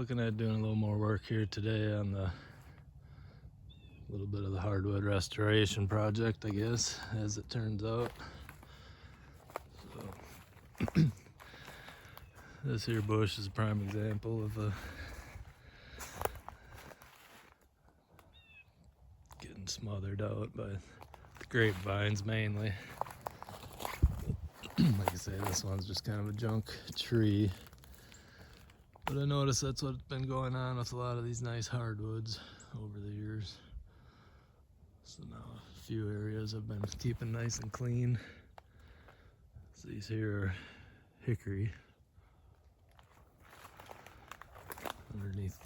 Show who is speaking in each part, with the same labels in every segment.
Speaker 1: looking at doing a little more work here today on the little bit of the hardwood restoration project, I guess, as it turns out. So this here bush is a prime example of getting smothered out by the grapevines mainly. Like I say, this one's just kind of a junk tree. But I noticed that's what's been going on with a lot of these nice hardwoods over the years. So now a few areas I've been keeping nice and clean. So these here are hickory. Underneath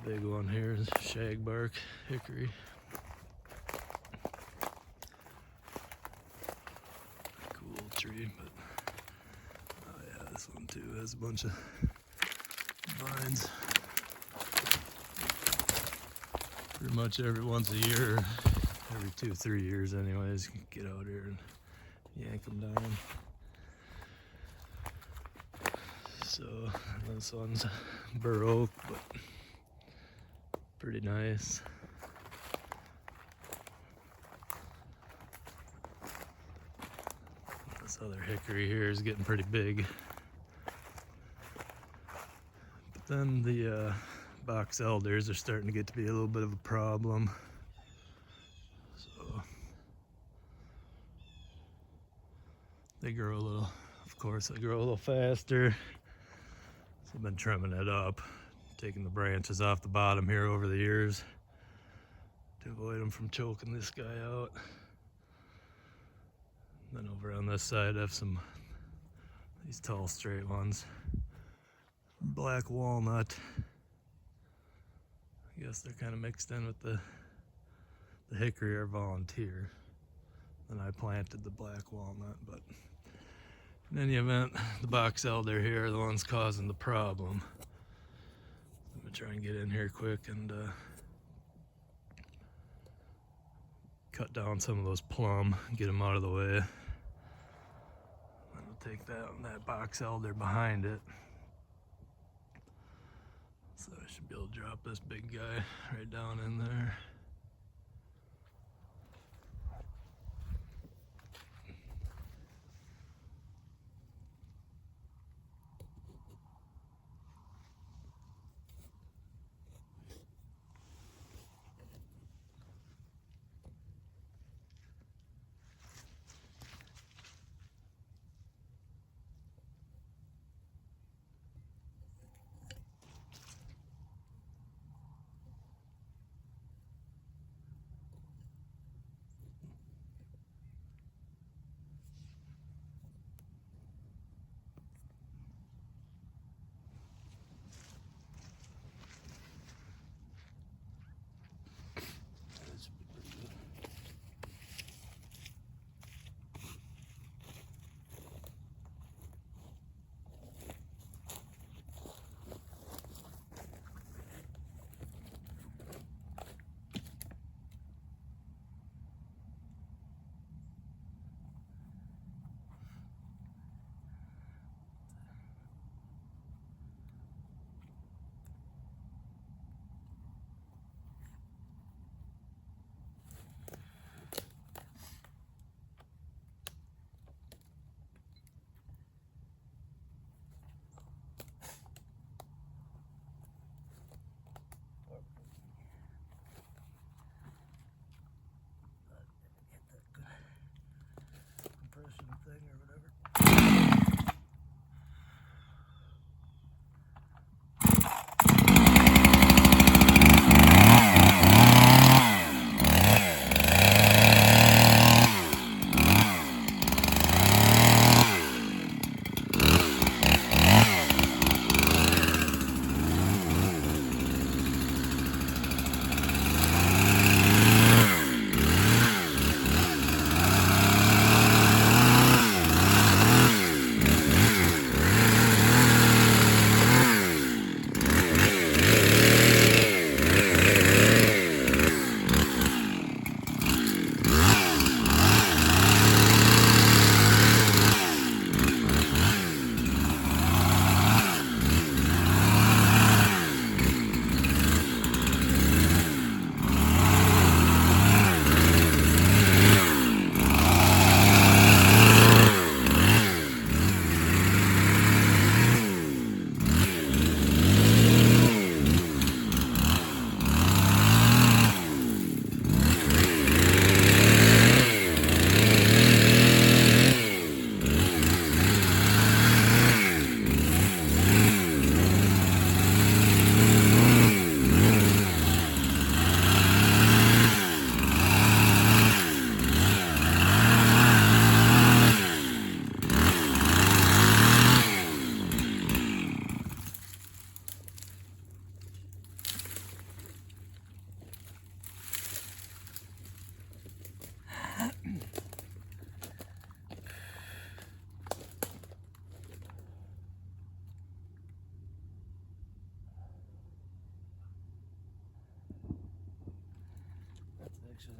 Speaker 1: the big one here is shagbark hickory. Cool tree, but oh yeah, this one too has a bunch of vines. Pretty much every once a year, every 2-3 years anyways, you can get out here and yank them down. So this one's bur oak, but pretty nice. This other hickory here is getting pretty big. But then the box elders are starting to get to be a little bit of a problem. So they grow a little, of course, they grow a little faster. So I've been trimming it up, taking the branches off the bottom here over the years to avoid them from choking this guy out. Then over on this side I have some these tall straight ones. Black walnut. I guess they're kind of mixed in with the hickory or volunteer. Then I planted the black walnut, but in any event, the box elder here are the ones causing the problem. I'm gonna try and get in here quick and cut down some of those plum, get them out of the way. Then we'll take that box elder behind it. So I should be able to drop this big guy right down in there.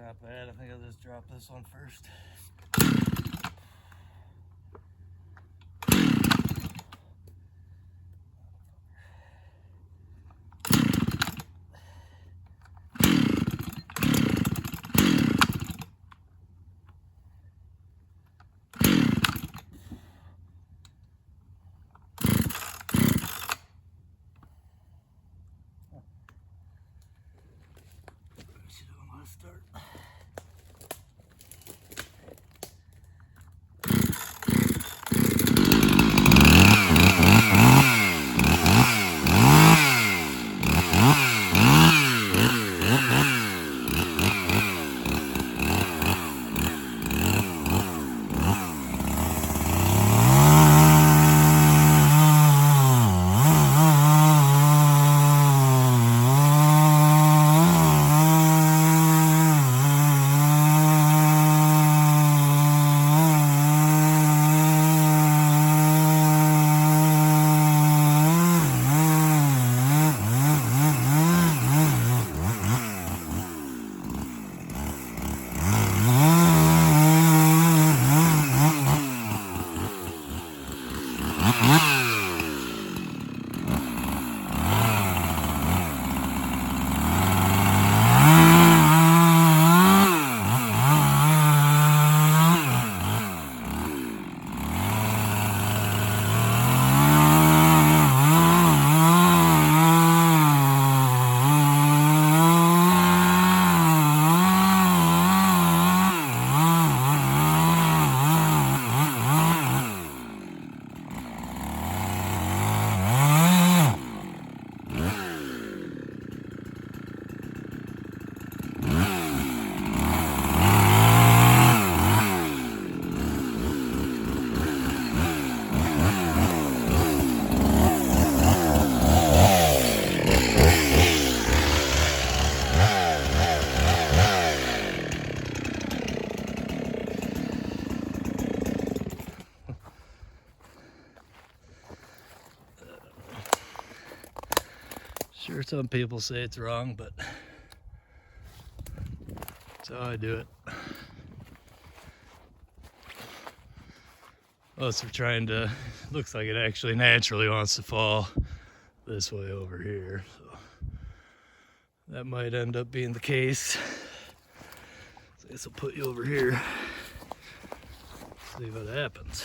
Speaker 1: not bad. I think I'll just drop this one first. Start. Sure, some people say it's wrong, but that's how I do it. Unless we're trying to, looks like it actually naturally wants to fall this way over here. So that might end up being the case. So I guess I'll put you over here. See what happens.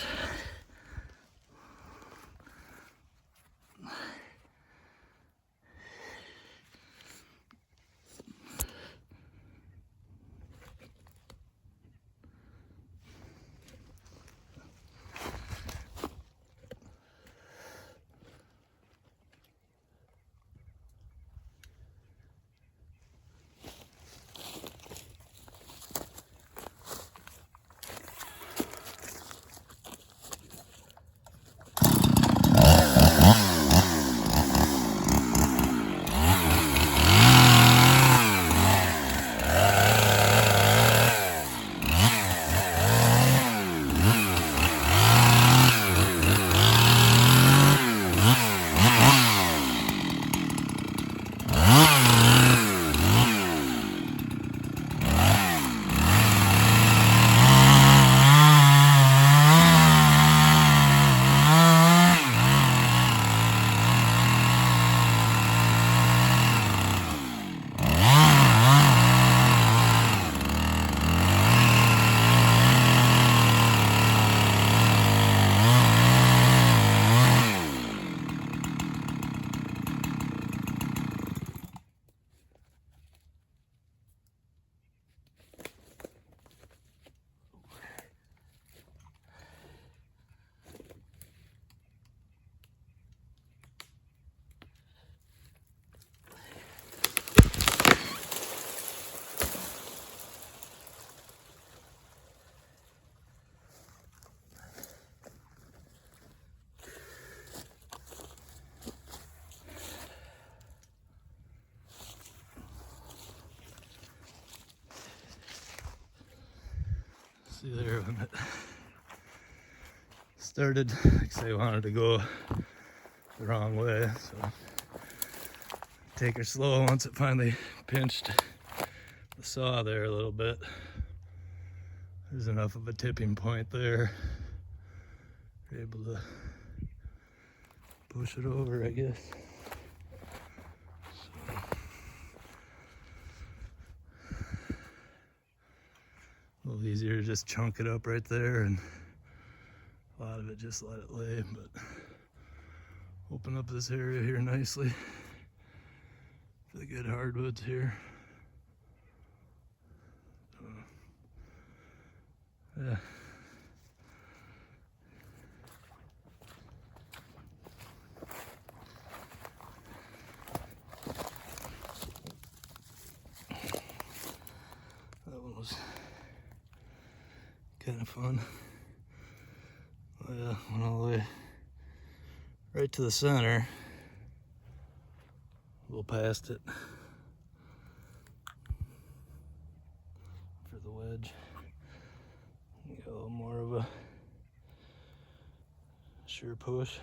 Speaker 1: See there, when it started, like I wanted to go the wrong way, so take her slow once it finally pinched the saw there a little bit. There's enough of a tipping point there. You're able to push it over, I guess. So. A little easier to just chunk it up right there, and a lot of it just let it lay, but open up this area here nicely. The good hardwoods here. Yeah. That one was kind of fun. Went all the way right to the center. A little past it for the wedge. Got a little more of a sure push.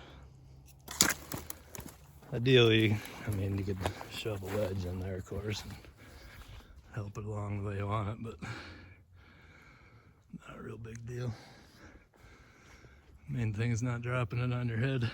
Speaker 1: Ideally, I mean, you could shove a wedge in there, of course, and help it along the way you want it, but not a real big deal. Main thing is not dropping it on your head.